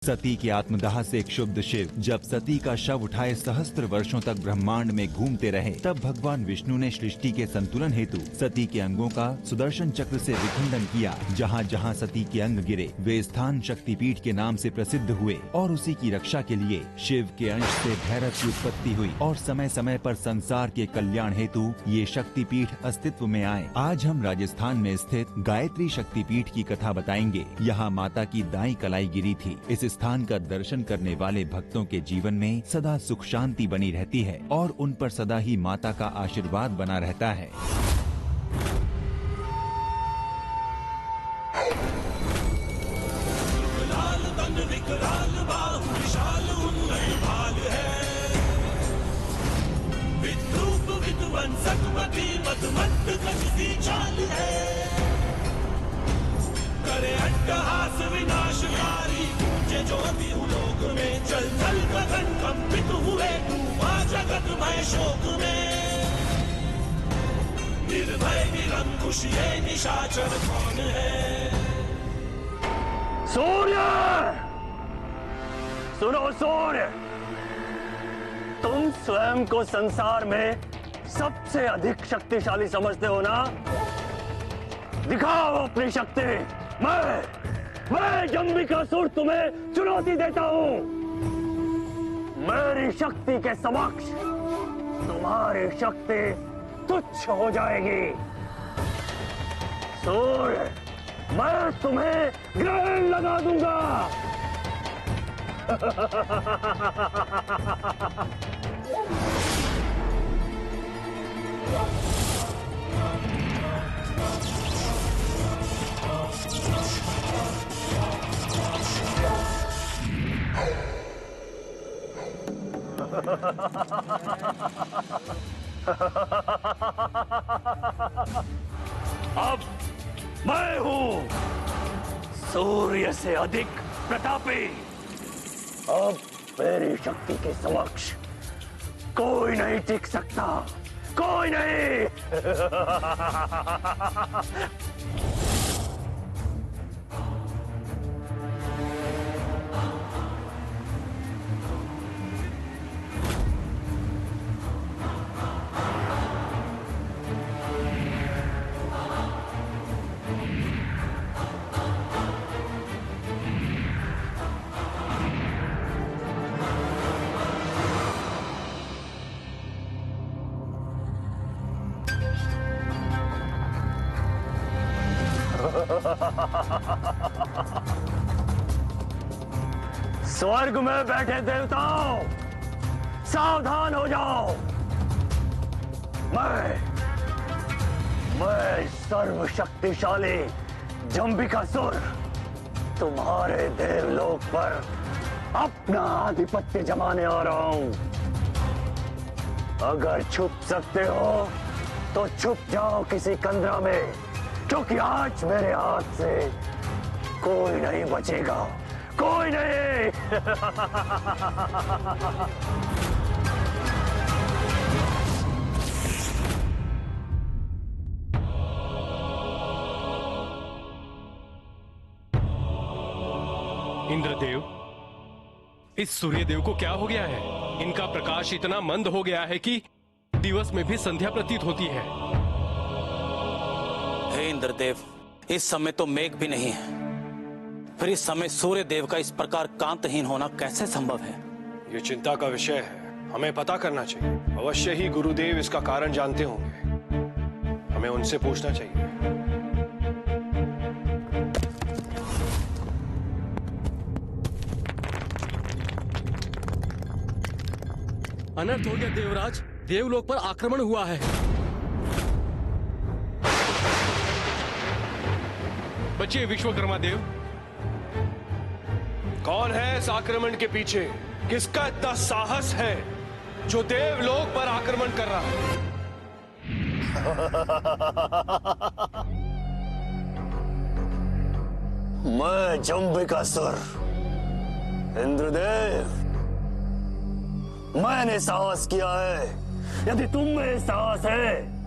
सती के आत्मदाह से क्षुब्ध शिव जब सती का शव उठाए सहस्त्र वर्षों तक ब्रह्मांड में घूमते रहे, तब भगवान विष्णु ने सृष्टि के संतुलन हेतु सती के अंगों का सुदर्शन चक्र से विखंडन किया। जहाँ जहाँ सती के अंग गिरे वे स्थान शक्तिपीठ के नाम से प्रसिद्ध हुए और उसी की रक्षा के लिए शिव के अंश से भैरव की उत्पत्ति हुई और समय समय पर संसार के कल्याण हेतु ये शक्तिपीठ अस्तित्व में आए। आज हम राजस्थान में स्थित गायत्री शक्तिपीठ की कथा बताएंगे। यहाँ माता की दाई कलाई गिरी थी। इस स्थान का दर्शन करने वाले भक्तों के जीवन में सदा सुख शांति बनी रहती है और उन पर सदा ही माता का आशीर्वाद बना रहता है। करे अट्टहास विनाशकारी, ज्योति लोक में चल चल गगन कंपित हुए, जगत भय शोक में निर्भय निरंकुश ये निशाचर कौन है? सूर्य, सुनो सूर्य, तुम स्वयं को संसार में सबसे अधिक शक्तिशाली समझते हो ना? दिखाओ अपनी शक्ति। मैं जम्बिकासुर तुम्हें चुनौती देता हूं। मेरी शक्ति के समक्ष तुम्हारी शक्ति तुच्छ हो जाएगी। सूर्य, मैं तुम्हें ग्रहण लगा दूंगा। अब मैं हूं सूर्य से अधिक प्रतापी। अब मेरी शक्ति के समक्ष कोई नहीं टिक सकता, कोई नहीं। स्वर्ग में बैठे देवताओं, सावधान हो जाओ। मैं सर्वशक्तिशाली जम्बिकासुर तुम्हारे देवलोक पर अपना आधिपत्य जमाने आ रहा हूं। अगर छुप सकते हो तो छुप जाओ किसी कंदरा में, क्योंकि आज मेरे हाथ से कोई नहीं बचेगा, कोई नहीं। इंद्रदेव, इस सूर्यदेव को क्या हो गया है? इनका प्रकाश इतना मंद हो गया है कि दिवस में भी संध्या प्रतीत होती है। हे इंद्रदेव, इस समय तो मेघ भी नहीं है, फिर इस समय सूर्य देव का इस प्रकार कांतहीन होना कैसे संभव है? ये चिंता का विषय है, हमें पता करना चाहिए। अवश्य ही गुरुदेव इसका कारण जानते होंगे, हमें उनसे पूछना चाहिए। अनर्थ हो गया देवराज, देवलोक पर आक्रमण हुआ है। बचिए विश्वकर्मा देव, कौन है इस आक्रमण के पीछे? किसका इतना साहस है जो देवलोक पर आक्रमण कर रहा है? मैं जम्बिकासुर इंद्रदेव, मैंने साहस किया है। यदि तुम में साहस है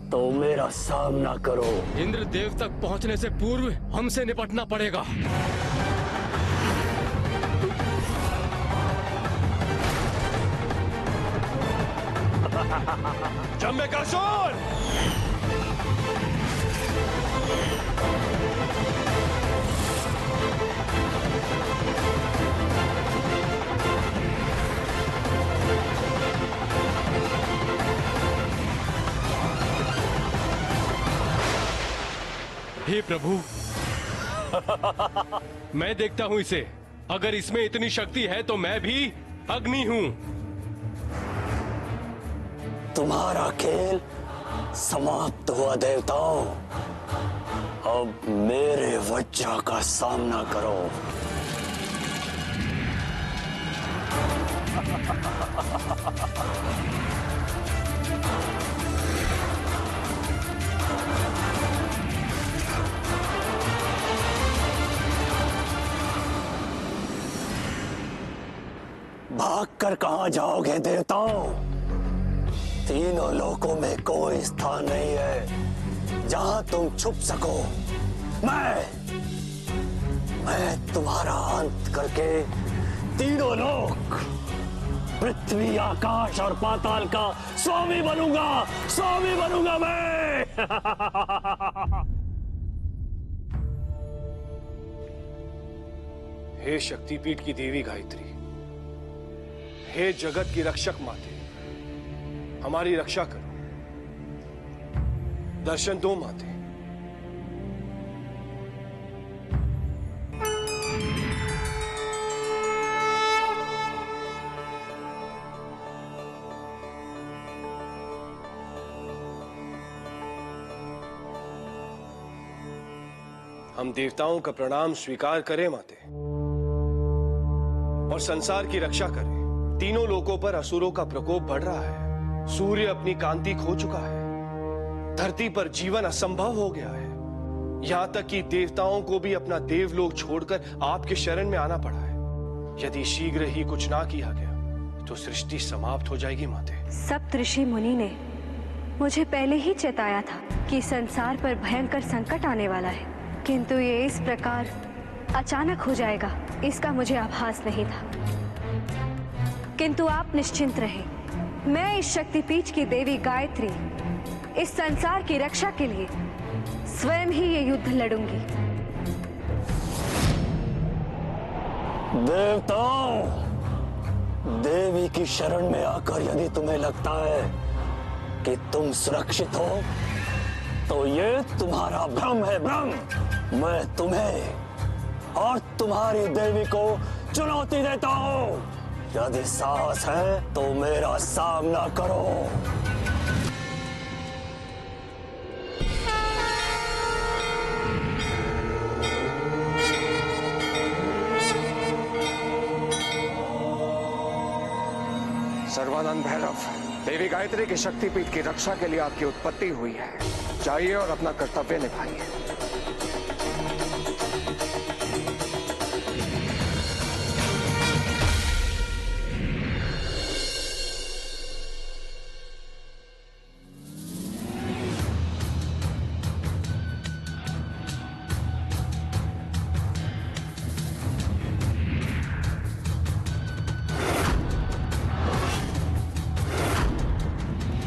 तो मेरा सामना करो। इंद्रदेव तक पहुंचने से पूर्व हमसे निपटना पड़ेगा। जम्बेकासुर! हे प्रभु, मैं देखता हूं इसे। अगर इसमें इतनी शक्ति है तो मैं भी अग्नि हूं। तुम्हारा खेल समाप्त हुआ देवताओं। अब मेरे वज्र का सामना करो। भागकर कहां जाओगे देवताओं? तीनों लोकों में कोई स्थान नहीं है जहां तुम छुप सको। मैं तुम्हारा अंत करके तीनों लोक, पृथ्वी, आकाश और पाताल का स्वामी बनूंगा मैं। हे शक्तिपीठ की देवी गायत्री, हे जगत की रक्षक माते, हमारी रक्षा करो। दर्शन दो माते। हम देवताओं का प्रणाम स्वीकार करें माते, और संसार की रक्षा करें। तीनों लोकों पर असुरों का प्रकोप बढ़ रहा है। सूर्य अपनी कांति खो चुका है। धरती पर जीवन असंभव हो गया है। यहां तक कि देवताओं को भी अपना देवलोक छोड़कर आपके शरण में आना पड़ा है। यदि शीघ्र ही कुछ ना किया गया तो सृष्टि समाप्त हो जाएगी माते। सप्तऋषि मुनि ने मुझे पहले ही चेताया था कि संसार पर भयंकर संकट आने वाला है, किंतु ये इस प्रकार अचानक हो जाएगा इसका मुझे आभास नहीं था। किंतु आप निश्चिंत रहें, मैं इस शक्तिपीठ की देवी गायत्री इस संसार की रक्षा के लिए स्वयं ही ये युद्ध लड़ूंगी। देवताओं, देवी की शरण में आकर यदि तुम्हें लगता है कि तुम सुरक्षित हो तो ये तुम्हारा भ्रम है, भ्रम। मैं तुम्हें और तुम्हारी देवी को चुनौती देता हूं। यदि साहस है तो मेरा सामना करो। सर्वानंद भैरव, देवी गायत्री की शक्तिपीठ की रक्षा के लिए आपकी उत्पत्ति हुई है। जाइए और अपना कर्तव्य निभाइए।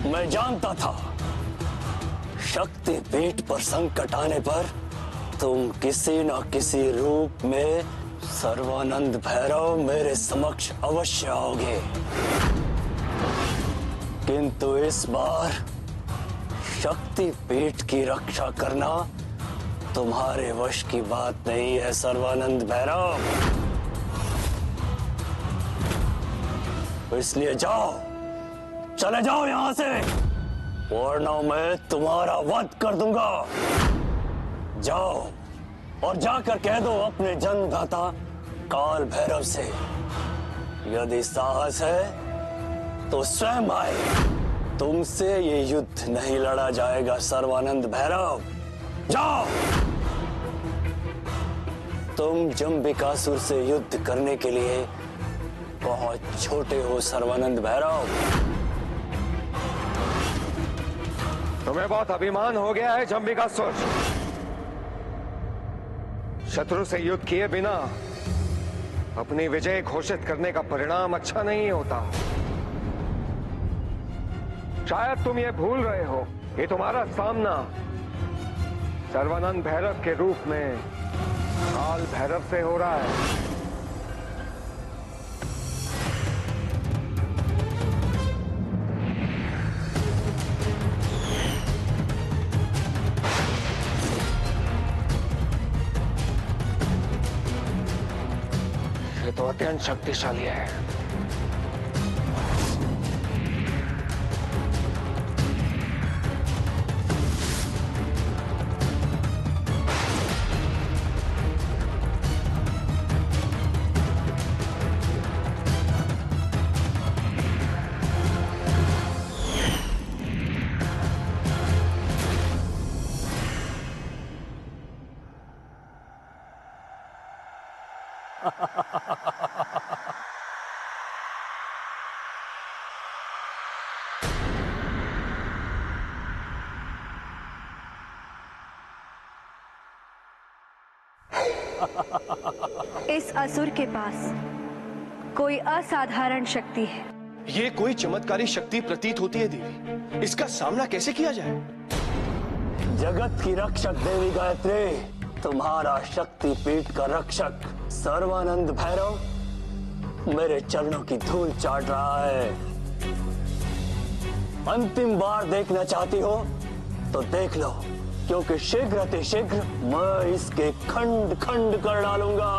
मैं जानता था शक्तिपीठ पर संकट आने पर तुम किसी न किसी रूप में सर्वानंद भैरव मेरे समक्ष अवश्य आओगे, किंतु इस बार शक्तिपीठ की रक्षा करना तुम्हारे वश की बात नहीं है सर्वानंद भैरव। इसलिए जाओ, चले जाओ यहां से, वरना मैं तुम्हारा वध कर दूंगा। जाओ और जाकर कह दो अपने जन्मदाता काल भैरव से, यदि साहस है तो स्वयं आए। तुमसे ये युद्ध नहीं लड़ा जाएगा सर्वानंद भैरव। जाओ। तुम जम्बिकासुर से युद्ध करने के लिए बहुत छोटे हो सर्वानंद भैरव। तुम्हें बहुत अभिमान हो गया है जम्बिकासुर। शत्रु से युद्ध किए बिना अपनी विजय घोषित करने का परिणाम अच्छा नहीं होता। शायद तुम ये भूल रहे हो, ये तुम्हारा सामना सर्वानंद भैरव के रूप में काल भैरव से हो रहा है। ये तो अत्यंत शक्तिशाली है। इस असुर के पास कोई असाधारण शक्ति है। ये कोई चमत्कारी शक्ति प्रतीत होती है देवी, इसका सामना कैसे किया जाए? जगत की रक्षक देवी गायत्री, तुम्हारा शक्ति पीठ का रक्षक सर्वानंद भैरव मेरे चरणों की धूल चाट रहा है। अंतिम बार देखना चाहती हो तो देख लो, क्योंकि शीघ्र अतिशीघ्र मैं इसके खंड खंड कर डालूंगा।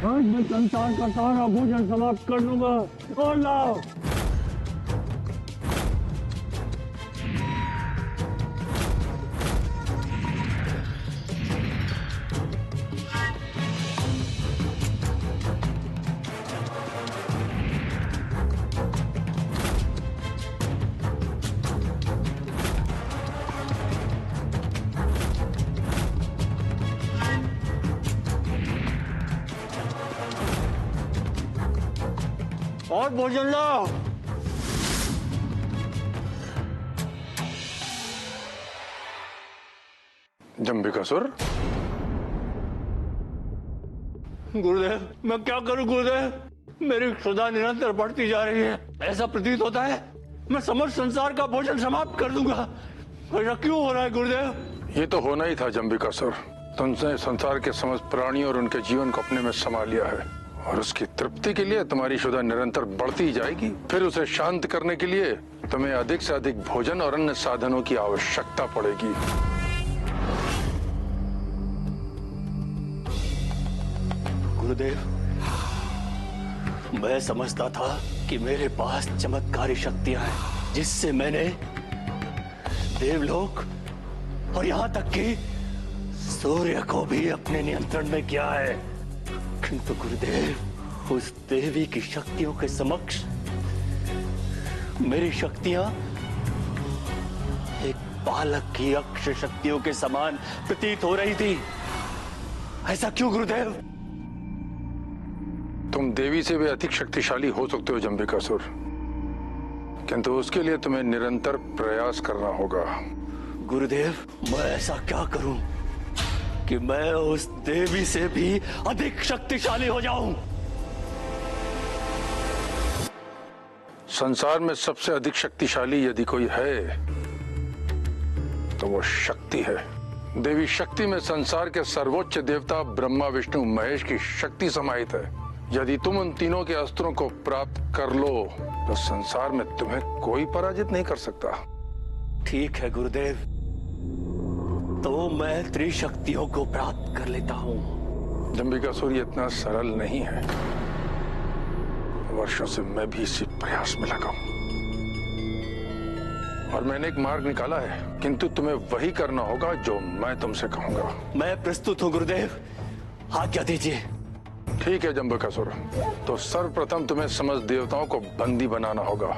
आज मैं संसार का सारा भोजन समाप्त कर दूंगा। और लाओ। और भोजन लाओ। जंबिकासुर, गुरुदेव, मैं क्या करूं गुरुदेव? मेरी क्षुधा निरंतर बढ़ती जा रही है। ऐसा प्रतीत होता है मैं समस्त संसार का भोजन समाप्त कर दूंगा। ऐसा क्यों हो रहा है गुरुदेव? ये तो होना ही था जंबिकासुर। तुमने संसार के समस्त प्राणियों और उनके जीवन को अपने में समा लिया है, और उसकी तृप्ति के लिए तुम्हारी क्षुधा निरंतर बढ़ती जाएगी। फिर उसे शांत करने के लिए तुम्हें अधिक से अधिक भोजन और अन्य साधनों की आवश्यकता पड़ेगी। गुरुदेव, मैं समझता था कि मेरे पास चमत्कारी शक्तियां हैं, जिससे मैंने देवलोक और यहाँ तक कि सूर्य को भी अपने नियंत्रण में किया है। किंतु गुरुदेव, उस देवी की शक्तियों के समक्ष मेरी शक्तियां एक बालक की अक्ष शक्तियों के समान प्रतीत हो रही थी। ऐसा क्यों गुरुदेव? तुम देवी से भी अधिक शक्तिशाली हो सकते हो जंबिकासुर, किंतु उसके लिए तुम्हें निरंतर प्रयास करना होगा। गुरुदेव, मैं ऐसा क्या करूं कि मैं उस देवी से भी अधिक शक्तिशाली हो जाऊं? संसार में सबसे अधिक शक्तिशाली यदि कोई है तो वो शक्ति है। देवी शक्ति में संसार के सर्वोच्च देवता ब्रह्मा विष्णु महेश की शक्ति समाहित है। यदि तुम उन तीनों के अस्त्रों को प्राप्त कर लो तो संसार में तुम्हें कोई पराजित नहीं कर सकता। ठीक है गुरुदेव, तो मैं त्रिशक्तियों को प्राप्त कर लेता हूँ। जंबिकासुर ये इतना सरल नहीं है। वर्षों से मैं भी इसी प्रयास में लगा हूं और मैंने एक मार्ग निकाला है, किंतु तुम्हें वही करना होगा जो मैं तुमसे कहूंगा। मैं प्रस्तुत हूँ गुरुदेव, आज्ञा दीजिए। ठीक है जंबिकासुर, तो सर्वप्रथम तुम्हें समस्त देवताओं को बंदी बनाना होगा।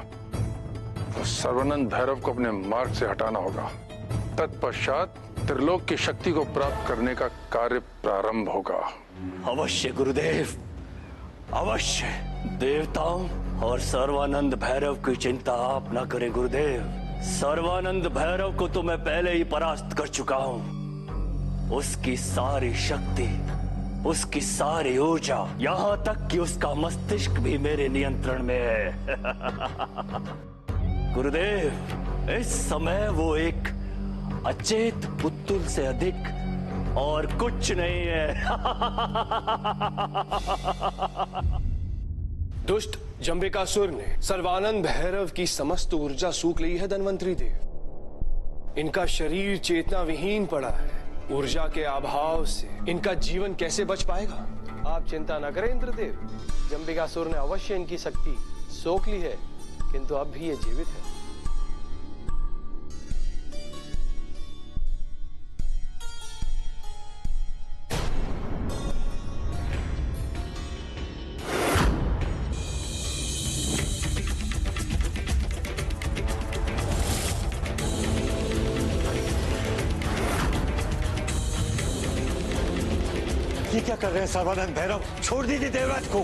तो सर्वानंद भैरव को अपने मार्ग से हटाना होगा। तत्पश्चात त्रिलोक की शक्ति को प्राप्त करने का कार्य प्रारंभ होगा। अवश्य गुरुदेव, अवश्य। देवताओं और सर्वानंद भैरव की चिंता आप न करें गुरुदेव। सर्वानंद भैरव को तो मैं पहले ही परास्त कर चुका हूं। उसकी सारी शक्ति, उसकी सारी ऊर्जा, यहां तक कि उसका मस्तिष्क भी मेरे नियंत्रण में है। गुरुदेव, इस समय वो एक अचेत पुतुल से अधिक और कुछ नहीं है। दुष्ट जंबिकासुर ने सर्वानंद भैरव की समस्त ऊर्जा सूख ली है धन्वंतरी देव। इनका शरीर चेतना विहीन पड़ा है। ऊर्जा के अभाव से इनका जीवन कैसे बच पाएगा? आप चिंता न करें इंद्रदेव, जंबिकासुर ने अवश्य इनकी शक्ति सोख ली है, किंतु अब भी ये जीवित है। ये क्या कर रहे हैं सर्वानंद भैरव? छोड़ दीजिए देवराज को।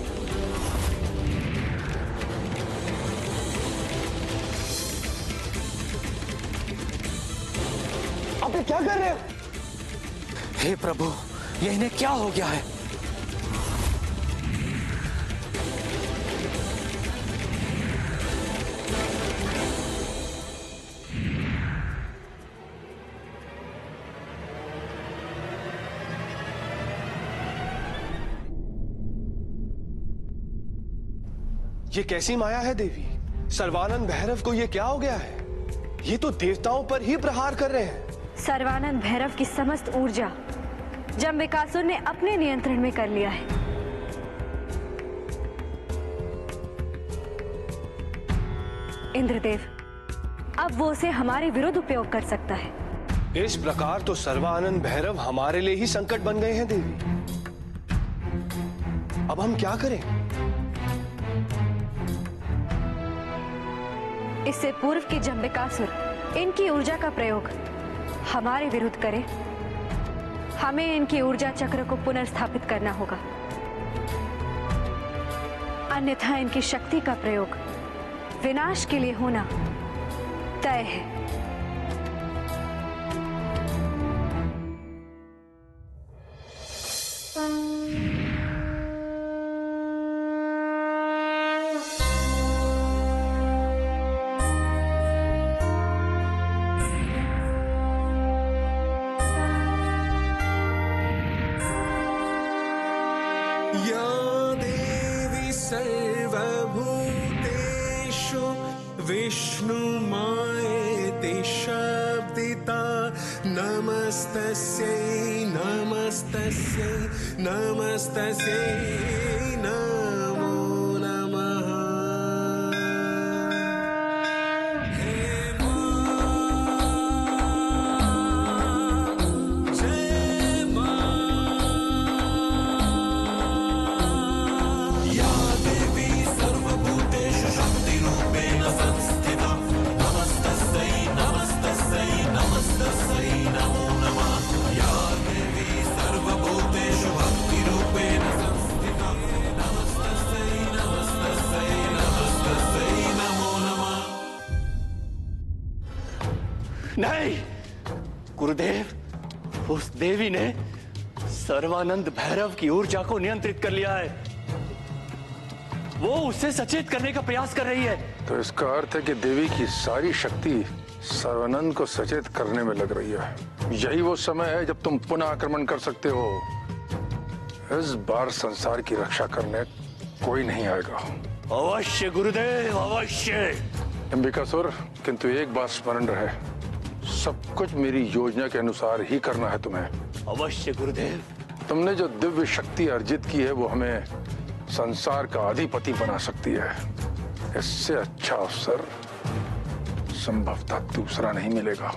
आप ये क्या कर रहे हो? हे प्रभु, ये इन्हें क्या हो गया है? ये कैसी माया है देवी? सर्वानंद भैरव को ये क्या हो गया है? ये तो देवताओं पर ही प्रहार कर रहे हैं। सर्वानंद भैरव की समस्त ऊर्जा जंबिकासुर ने अपने नियंत्रण में कर लिया है। इंद्रदेव, अब वो उसे हमारे विरुद्ध उपयोग कर सकता है। इस प्रकार तो सर्वानंद भैरव हमारे लिए ही संकट बन गए हैं देवी। अब हम क्या करें? इससे पूर्व कि जंबिकासुर इनकी ऊर्जा का प्रयोग हमारे विरुद्ध करे, हमें इनकी ऊर्जा चक्र को पुनर्स्थापित करना होगा, अन्यथा इनकी शक्ति का प्रयोग विनाश के लिए होना तय है। सर्वभूतेषु विष्णुमायेति शब्दिता नमस्तस्यै नमस्तस्यै नमस्तस्यै नमो नमः। हे नहीं गुरुदेव, उस देवी ने सर्वानंद भैरव की ऊर्जा को नियंत्रित कर लिया है। वो उसे सचेत करने का प्रयास कर रही है। तो इसका अर्थ है कि देवी की सारी शक्ति सर्वानंद को सचेत करने में लग रही है। यही वो समय है जब तुम पुनः आक्रमण कर सकते हो। इस बार संसार की रक्षा करने कोई नहीं आएगा। अवश्य गुरुदेव, अवश्य। अंबिकासुर, किंतु एक बात स्मरण रहे, सब कुछ मेरी योजना के अनुसार ही करना है तुम्हें। अवश्य गुरुदेव। तुमने जो दिव्य शक्ति अर्जित की है वो हमें संसार का अधिपति बना सकती है। इससे अच्छा अवसर संभवतः दूसरा नहीं मिलेगा।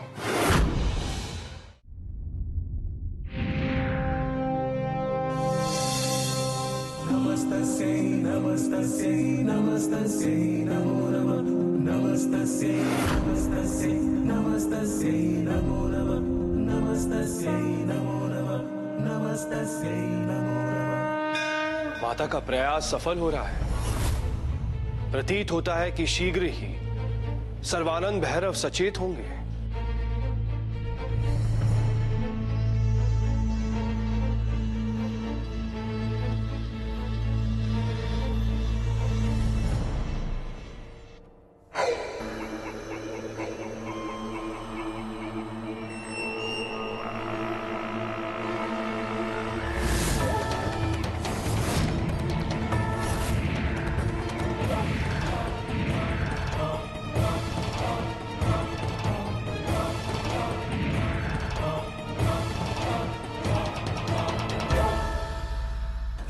नमस्तस्यै नमस्तस्यै नमस्तस्यै नमो नमः नमस्तस्यै नमस्तस्यै नमस्तस्यै नमो नमः नमस्तस्यै नमो नमः नमस्तस्यै नमो नमः। माता का प्रयास सफल हो रहा है। प्रतीत होता है कि शीघ्र ही सर्वानंद भैरव सचेत होंगे।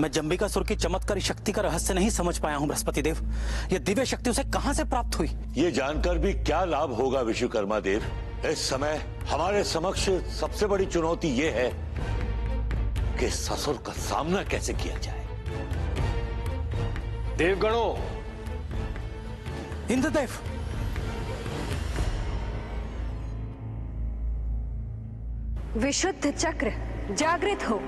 मैं जंबिकासुर की चमत्कारी शक्ति का रहस्य नहीं समझ पाया हूं बृहस्पति देव। यह दिव्य शक्ति उसे कहां से प्राप्त हुई? ये जानकर भी क्या लाभ होगा विश्वकर्मा देव। इस समय हमारे समक्ष सबसे बड़ी चुनौती ये है कि ससुर का सामना कैसे किया जाए। देवगणों, इंद्रदेव, विशुद्ध चक्र जागृत हो।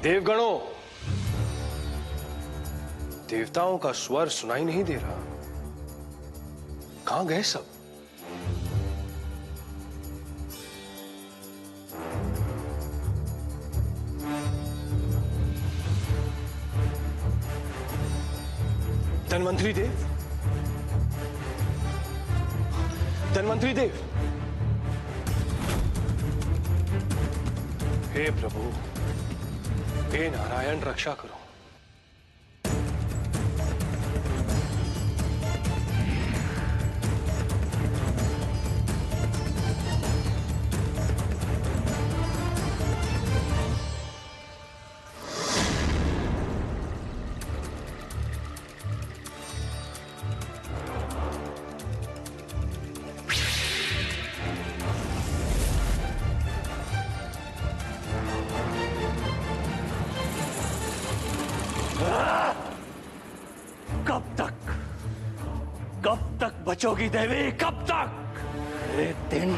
देवगणों, देवताओं का स्वर सुनाई नहीं दे रहा। कहां गए सब? धन्वंतरी देव, धन्वंतरी देव, हे प्रभु, हे नारायण, रक्षा करो। कब तक बचोगी देवी, कब तक? एक दिन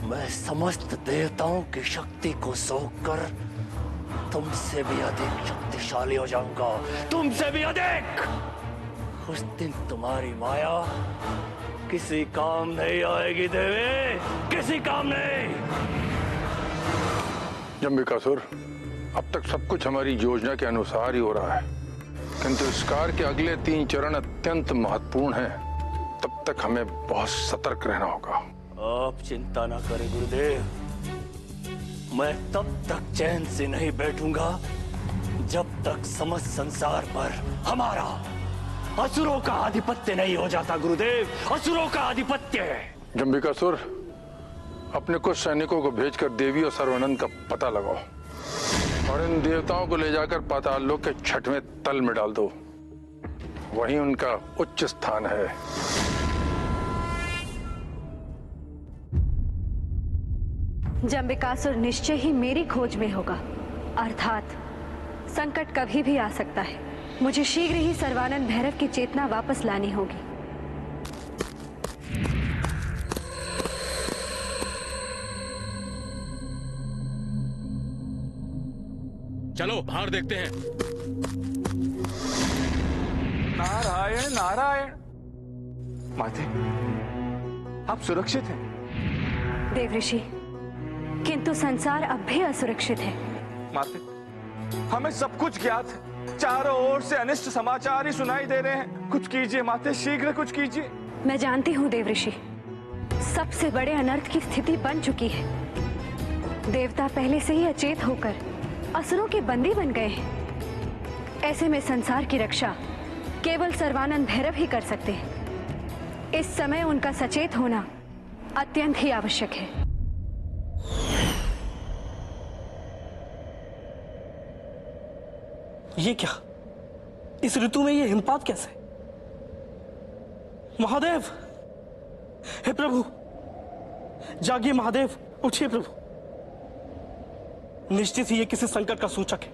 मैं समस्त देवताओं की शक्ति को सोखकर तुमसे भी अधिक शक्तिशाली हो जाऊंगा, तुमसे भी अधिक। उस दिन तुम्हारी माया किसी काम नहीं आएगी देवी, किसी काम नहीं। जंबिकासुर, अब तक सब कुछ हमारी योजना के अनुसार ही हो रहा है, किंतु इस कार्य के अगले 3 चरण अत्यंत महत्वपूर्ण हैं। तब तक हमें बहुत सतर्क रहना होगा। आप चिंता ना करें गुरुदेव, मैं तब तक चैन से नहीं बैठूंगा जब तक समस्त संसार पर हमारा असुरों का आधिपत्य नहीं हो जाता। गुरुदेव, असुरों का आधिपत्य। जंबिकासुर, अपने कुछ सैनिकों को भेजकर देवी और सर्वानंद का पता लगाओ और इन देवताओं को ले जाकर पाताल लोक के 6वें तल में डाल दो। वहीं उनका उच्च स्थान है। जंबिकासुर निश्चय ही मेरी खोज में होगा, अर्थात संकट कभी भी आ सकता है। मुझे शीघ्र ही सर्वानंद भैरव की चेतना वापस लानी होगी। चलो बाहर देखते हैं। नारायण नारायण, माते, आप सुरक्षित हैं। देवऋषि, किंतु संसार अब भी असुरक्षित है। माते, हमें सब कुछ ज्ञात है। चारों ओर से अनिष्ट समाचार ही सुनाई दे रहे हैं। कुछ कीजिए माते, शीघ्र कुछ कीजिए। मैं जानती हूँ देवऋषि, सबसे बड़े अनर्थ की स्थिति बन चुकी है। देवता पहले से ही अचेत होकर असुरों के बंदी बन गए हैं। ऐसे में संसार की रक्षा केवल सर्वानंद भैरव ही कर सकते हैं। इस समय उनका सचेत होना अत्यंत ही आवश्यक है। ये क्या? इस ऋतु में ये हिमपात कैसे? महादेव, हे प्रभु, जागिए महादेव, उठिए प्रभु। निश्चित ही ये किसी संकट का सूचक है।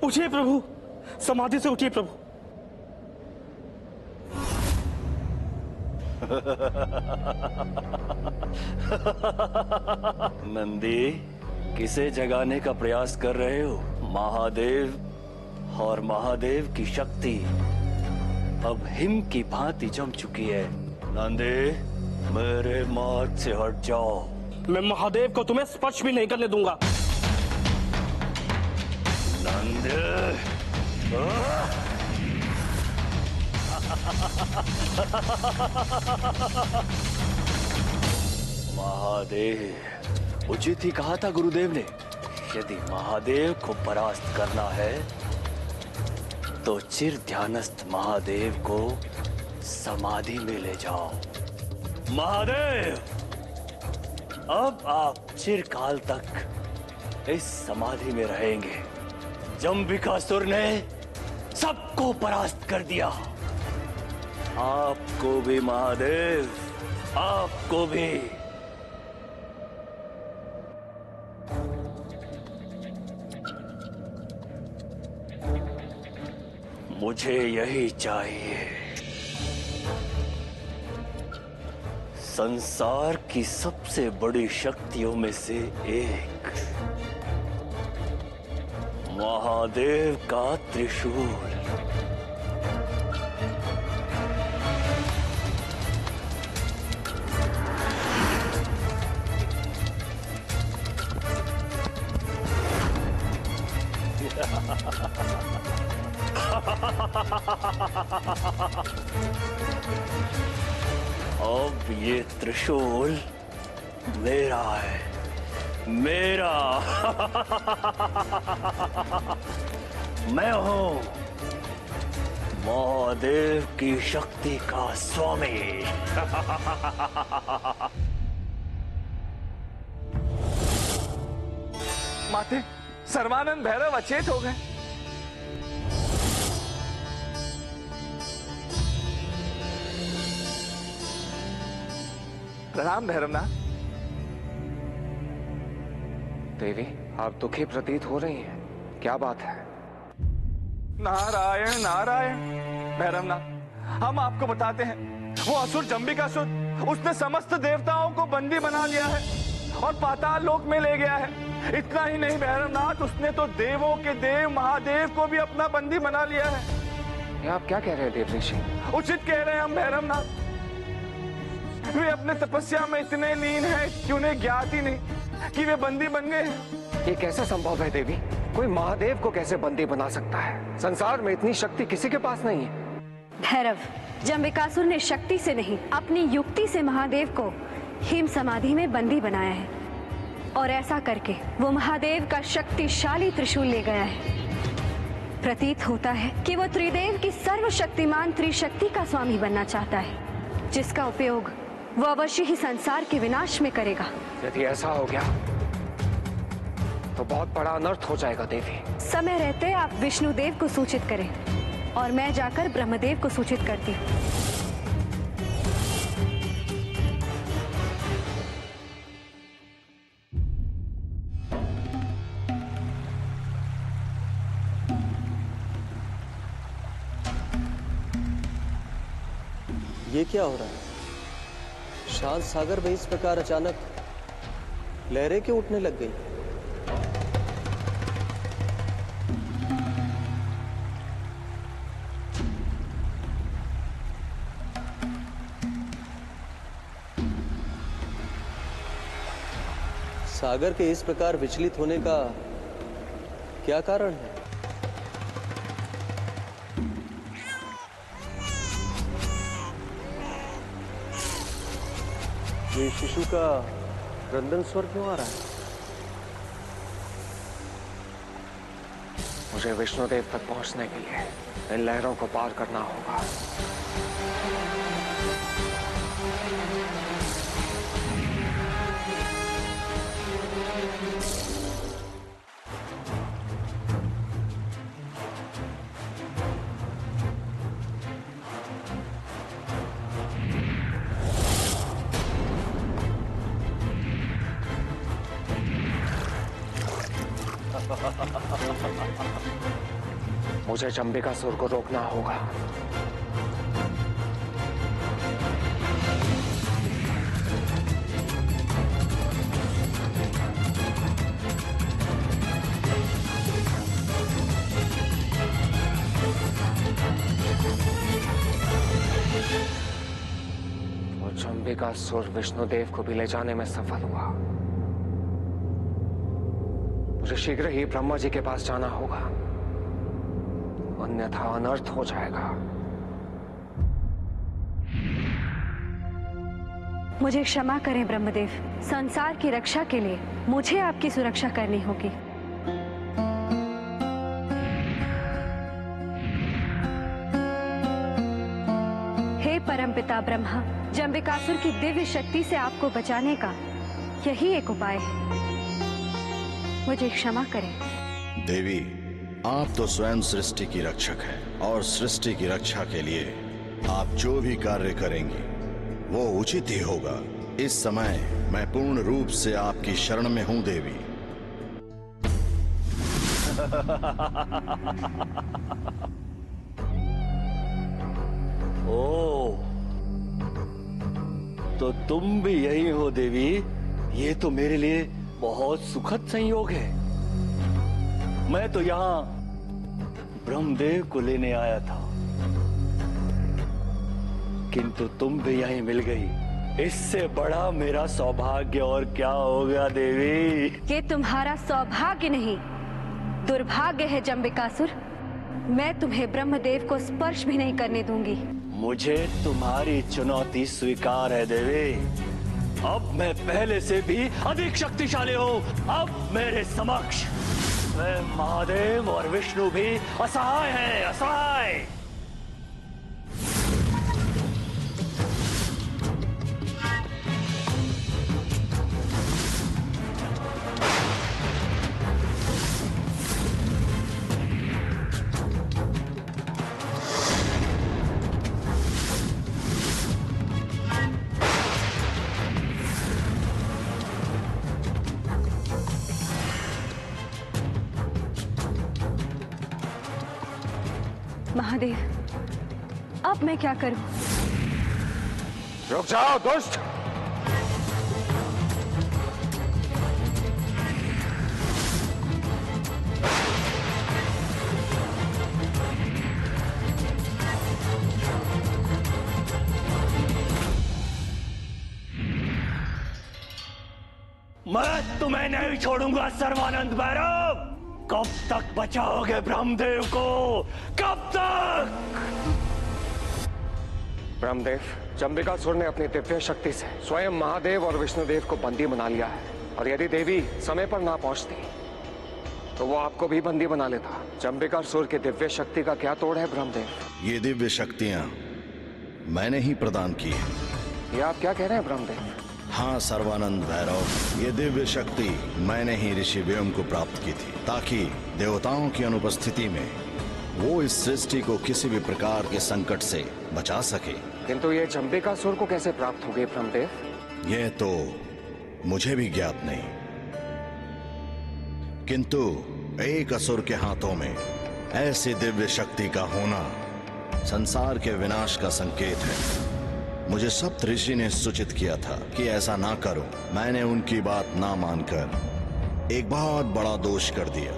उठिए प्रभु, समाधि से उठिए प्रभु। नंदी, किसे जगाने का प्रयास कर रहे हो? महादेव और महादेव की शक्ति अब हिम की भांति जम चुकी है। नंदी, मेरे मार्ग से हट जाओ। मैं महादेव को तुम्हें स्पर्श भी नहीं करने दूंगा। नंदी, महादेव, उचित ही कहा था गुरुदेव ने। यदि महादेव को परास्त करना है तो चिर ध्यानस्थ महादेव को समाधि में ले जाओ। महादेव, अब आप चिरकाल तक इस समाधि में रहेंगे। जंबिकासुर ने सबको परास्त कर दिया, आपको भी महादेव, आपको भी। मुझे यही चाहिए। संसार की सबसे बड़ी शक्तियों में से एक, महादेव का त्रिशूल। अब ये त्रिशूल मेरा है, मेरा। मैं हूं महादेव की शक्ति का स्वामी। माते, सर्वानंद भैरव अचेत हो गए। प्रणाम भैरवनाथ। देवी, आप दुखी प्रतीत हो रही हैं, क्या बात है? नारायण नारायण। भैरवनाथ, हम आपको बताते हैं, वो असुर जंबिकासुर, उसने समस्त देवताओं को बंदी बना लिया है और पाताल लोक में ले गया है। इतना ही नहीं भैरवनाथ, उसने तो देवों के देव महादेव को भी अपना बंदी बना लिया है। ये आप क्या कह रहे हैं देव ऋषि? उचित कह रहे हैं हम भैरवनाथ। वे अपने तपस्या में इतने लीन हैं कि उन्हें ज्ञात ही नहीं कि वे बंदी बन गए हैं। ये कैसे संभव है देवी? कोई महादेव को कैसे बंदी बना सकता है? संसार में इतनी शक्ति किसी के पास नहीं है। भैरव, जंबिकासुर ने शक्ति से नहीं, अपनी युक्ति से महादेव को हिम समाधि में बंदी बनाया है और ऐसा करके वो महादेव का शक्तिशाली त्रिशूल ले गया है। प्रतीत होता है कि वो त्रिदेव की सर्वशक्तिमान त्रिशक्ति का स्वामी बनना चाहता है, जिसका उपयोग वो अवश्य ही संसार के विनाश में करेगा। यदि ऐसा हो गया तो बहुत बड़ा अनर्थ हो जाएगा देवी। समय रहते आप विष्णुदेव को सूचित करें और मैं जाकर ब्रह्मदेव को सूचित करती हूँ। ये क्या हो रहा है? शांत सागर में इस प्रकार अचानक लहरें क्यों उठने लग गई? सागर के इस प्रकार विचलित होने का क्या कारण है? ये शिशु का क्रंदन स्वर क्यों आ रहा है? मुझे विष्णुदेव तक पहुंचने के लिए इन लहरों को पार करना होगा। मुझे जंबिकासुर को रोकना होगा। और जंबिकासुर विष्णुदेव को भी ले जाने में सफल हुआ। मुझे शीघ्र ही ब्रह्मा जी के पास जाना होगा, अन्यथा अनर्थ हो जाएगा। मुझे क्षमा करें ब्रह्मदेव, संसार की रक्षा के लिए मुझे आपकी सुरक्षा करनी होगी। हे परमपिता ब्रह्मा, जंबिकासुर की दिव्य शक्ति से आपको बचाने का यही एक उपाय है, मुझे क्षमा करें। देवी, आप तो स्वयं सृष्टि की रक्षक हैं और सृष्टि की रक्षा के लिए आप जो भी कार्य करेंगी वो उचित ही होगा। इस समय मैं पूर्ण रूप से आपकी शरण में हूं देवी। ओ, तो तुम भी यही हो देवी। ये तो मेरे लिए बहुत सुखद संयोग है। मैं तो यहाँ ब्रह्मदेव को लेने आया था, किंतु तुम भी यहीं मिल गई। इससे बड़ा मेरा सौभाग्य और क्या होगा देवी। ये तुम्हारा सौभाग्य नहीं, दुर्भाग्य है जंबिकासुर। मैं तुम्हें ब्रह्मदेव को स्पर्श भी नहीं करने दूंगी। मुझे तुम्हारी चुनौती स्वीकार है देवी। अब मैं पहले से भी अधिक शक्तिशाली हूँ। अब मेरे समक्ष मैं महादेव और विष्णु भी असहाय हैं, असहाय। महादेव, अब मैं क्या करूं? रुक जाओ दुष्ट! मैं तुम्हें नहीं छोड़ूंगा सर्वानंद भैरव। कब तक बचाओगे ब्रह्मदेव को? कब तक? ब्रह्मदेव, जंबिकासुर ने अपनी दिव्य शक्ति से स्वयं महादेव और विष्णुदेव को बंदी बना लिया है, और यदि देवी समय पर ना पहुंचती तो वो आपको भी बंदी बना लेता। जंबिकासुर की दिव्य शक्ति का क्या तोड़ है ब्रह्मदेव? ये दिव्य शक्तियां मैंने ही प्रदान की है। ये आप क्या कह रहे हैं ब्रह्मदेव? हाँ सर्वानंद भैरव, ये दिव्य शक्ति मैंने ही ऋषि व्योम को प्राप्त की थी, ताकि देवताओं की अनुपस्थिति में वो इस सृष्टि को किसी भी प्रकार के संकट से बचा सके। किंतु ये जंबिकासुर को कैसे प्राप्त हो गए ब्रह्मदेव? यह तो मुझे भी ज्ञात नहीं, किंतु एक असुर के हाथों में ऐसी दिव्य शक्ति का होना संसार के विनाश का संकेत है। मुझे सप्त ऋषि ने सूचित किया था कि ऐसा ना करो। मैंने उनकी बात ना मानकर एक बहुत बड़ा दोष कर दिया।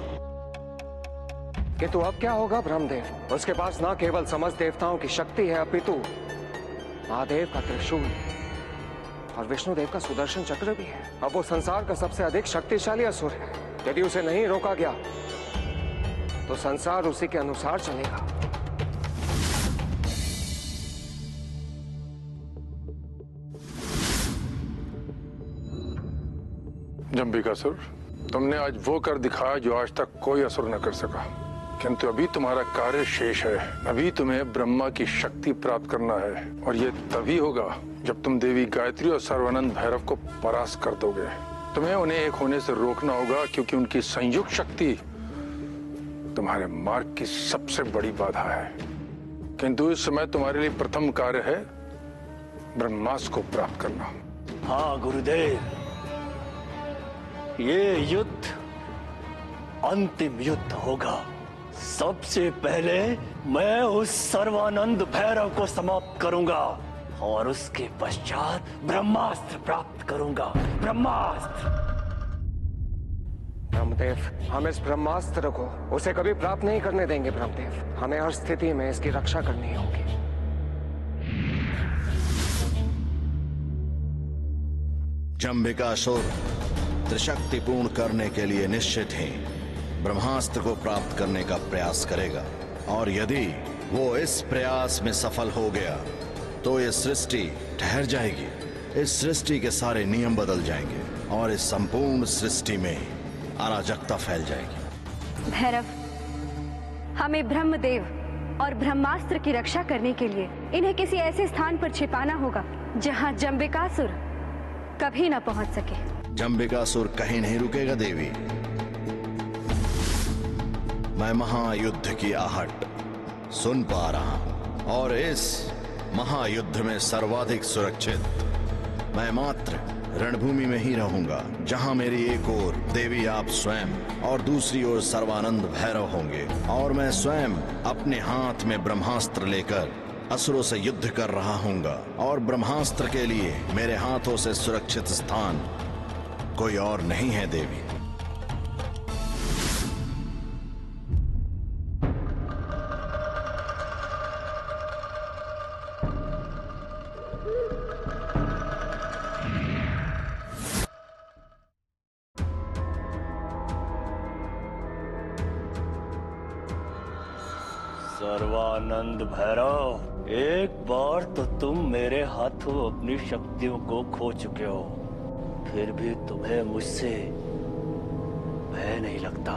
किंतु अब क्या होगा ब्रह्मदेव? उसके पास ना केवल समस्त देवताओं की शक्ति है, अपितु महादेव का त्रिशूल। और विष्णुदेव का सुदर्शन चक्र भी है। अब वो संसार का सबसे अधिक शक्तिशाली असुर है। यदि उसे नहीं रोका गया तो संसार उसी के अनुसार चलेगा। जंबिकासुर, तुमने आज वो कर दिखाया जो आज तक कोई असुर न कर सका। किंतु अभी तुम्हारा कार्य शेष है। अभी तुम्हें ब्रह्मा की शक्ति प्राप्त करना है, और ये तभी होगा जब तुम देवी गायत्री और सर्वानंद भैरव को परास्त कर दोगे। तुम्हें उन्हें एक होने से रोकना होगा, क्योंकि उनकी संयुक्त शक्ति तुम्हारे मार्ग की सबसे बड़ी बाधा है। किंतु इस समय तुम्हारे लिए प्रथम कार्य है ब्रह्मास्त्र को प्राप्त करना। हाँ गुरुदेव, ये युद्ध अंतिम युद्ध होगा। सबसे पहले मैं उस सर्वानंद भैरव को समाप्त करूंगा और उसके पश्चात ब्रह्मास्त्र प्राप्त करूंगा। ब्रह्मास्त्र। ब्रह्मदेव, हम इस ब्रह्मास्त्र को उसे कभी प्राप्त नहीं करने देंगे। ब्रह्मदेव, हमें हर स्थिति में इसकी रक्षा करनी होगी। जंबिकासुर त्रिशक्तिपूर्ण करने के लिए निश्चित ही ब्रह्मास्त्र को प्राप्त करने का प्रयास करेगा, और यदि वो इस प्रयास में सफल हो गया तो ये सृष्टि ठहर जाएगी। इस सृष्टि के सारे नियम बदल जाएंगे और इस संपूर्ण सृष्टि में अराजकता फैल जाएगी। भैरव, हमें ब्रह्मदेव और ब्रह्मास्त्र की रक्षा करने के लिए इन्हें किसी ऐसे स्थान पर छिपाना होगा जहां जंबिकासुर कभी न पहुंच सके। जंबिकासुर कहीं नहीं रुकेगा देवी। मैं महायुद्ध की आहट सुन पा रहा हूं, और इस महायुद्ध में सर्वाधिक सुरक्षित मैं मात्र रणभूमि में ही रहूंगा, जहां मेरी एक ओर देवी आप स्वयं और दूसरी ओर सर्वानंद भैरव होंगे, और मैं स्वयं अपने हाथ में ब्रह्मास्त्र लेकर असुरों से युद्ध कर रहा हूंगा। और ब्रह्मास्त्र के लिए मेरे हाथों से सुरक्षित स्थान कोई और नहीं है देवी। सर्वानंद भैरव, एक बार तो तुम मेरे हाथों अपनी शक्तियों को खो चुके हो, फिर भी तुम्हें मुझसे भय नहीं लगता।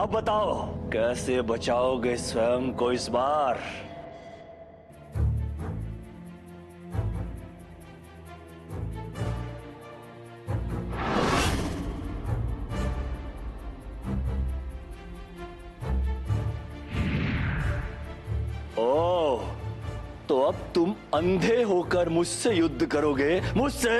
अब बताओ, कैसे बचाओगे स्वयं को इस बार? ओह, तो अब तुम अंधे होकर मुझसे युद्ध करोगे? मुझसे?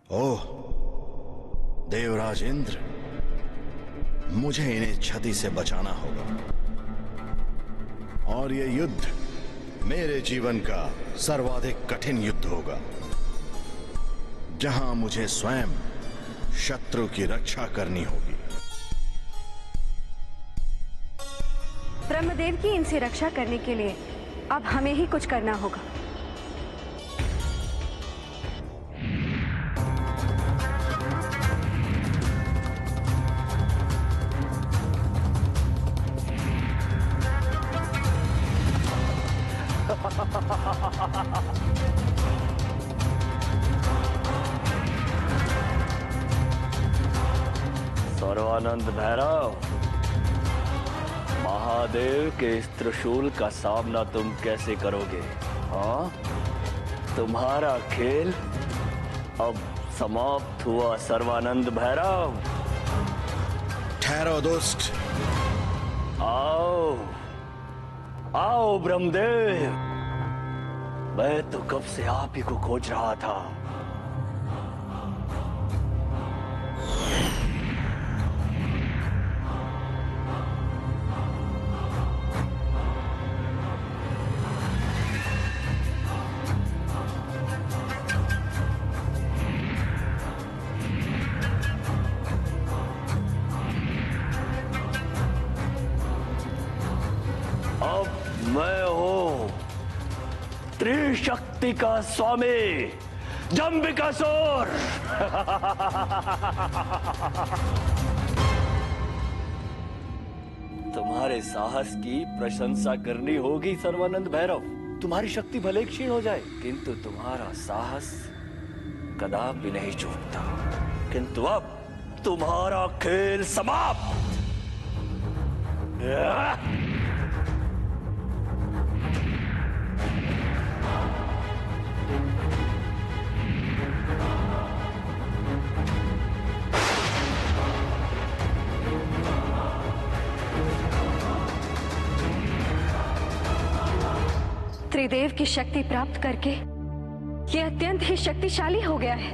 ओह देवराज इंद्र, मुझे इन्हें क्षति से बचाना होगा, और यह युद्ध मेरे जीवन का सर्वाधिक कठिन युद्ध होगा, जहां मुझे स्वयं शत्रु की रक्षा करनी होगी। ब्रह्मदेव की इनसे रक्षा करने के लिए अब हमें ही कुछ करना होगा। सर्वानंद भैरव, महादेव के इस त्रिशूल का सामना तुम कैसे करोगे? हाँ, तुम्हारा खेल अब समाप्त हुआ सर्वानंद भैरव। ठहरो दुष्ट। आओ आओ ब्रह्मदेव, मैं तो कब से आप ही को खोज रहा था। मैं हूं त्रिशक्ति का स्वामी जम्बिकासुर। तुम्हारे साहस की प्रशंसा करनी होगी सर्वानंद भैरव। तुम्हारी शक्ति भले क्षीण हो जाए, किंतु तुम्हारा साहस कदापि नहीं चूकता। किंतु अब तुम्हारा खेल समाप्त। त्रिदेव की शक्ति प्राप्त करके ये अत्यंत ही शक्तिशाली हो गया है।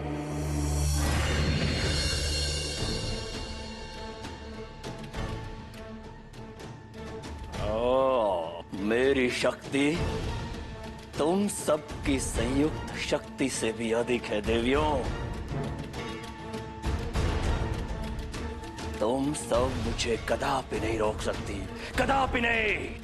मेरी शक्ति तुम सबकी संयुक्त शक्ति से भी अधिक है देवियों। तुम सब मुझे कदापि नहीं रोक सकती, कदापि नहीं।